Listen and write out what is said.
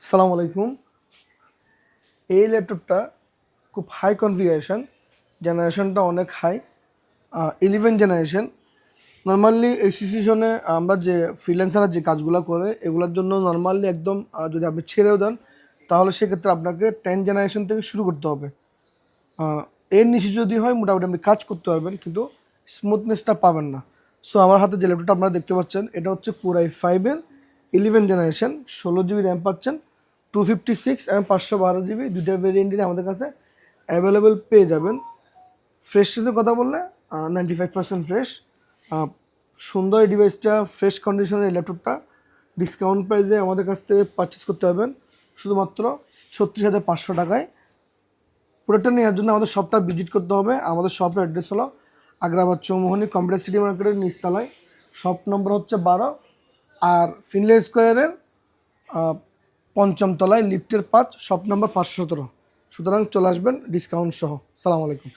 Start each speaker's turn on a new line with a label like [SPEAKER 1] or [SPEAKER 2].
[SPEAKER 1] সালাম আলাইকুম। এই ল্যাপটপটা খুব হাই কনফিগারেশন, জেনারেশনটা অনেক হাই, 11 জেনারেশন। নর্মালি এই সিচুয়েশনে আমরা যে ফ্রিল্যান্সাররা যে কাজগুলো করে এগুলোর জন্য নর্মালি একদম যদি আপনি ছেড়েও দেন তাহলে সেক্ষেত্রে আপনাকে 10 জেনারেশন থেকে শুরু করতে হবে। এর নিচে যদি হয় মোটামুটি আপনি কাজ করতে পারবেন, কিন্তু স্মুথনেসটা পাবেন না। সো আমার হাতে যে ল্যাপটপটা আপনারা দেখতে পাচ্ছেন এটা হচ্ছে Core i5-এর 11 জেনারেশন, 16 GB র্যাম পাচ্ছেন, 256 এবং 512 GB দুইটা ভেরিয়েন্টই আমাদের কাছে অ্যাভেলেবেল পেয়ে যাবেন। ফ্রেশনেসের কথা বললে 95% ফ্রেশ। সুন্দর এই ডিভাইসটা, ফ্রেশ কন্ডিশনের এই ল্যাপটপটা ডিসকাউন্ট প্রাইসে আমাদের কাছ থেকে পারচেস করতে পারবেন শুধুমাত্র 36,500 টাকায়। প্রোডাক্টটা নেওয়ার জন্য আমাদের শপটা ভিজিট করতে হবে। আমাদের শপের অ্যাড্রেস হলো আগ্রাবাদ চৌমোহনী কম্পিউটার সিটি মার্কেটের নিচতলায়, শপ নম্বর হচ্ছে 12, আর ফিনলে স্কোয়ারের 5ম তলায় লিফটের 5, শপ নম্বর 517। সুতরাং চলে আসবেন ডিসকাউন্ট সহ। সালাম আলাইকুম।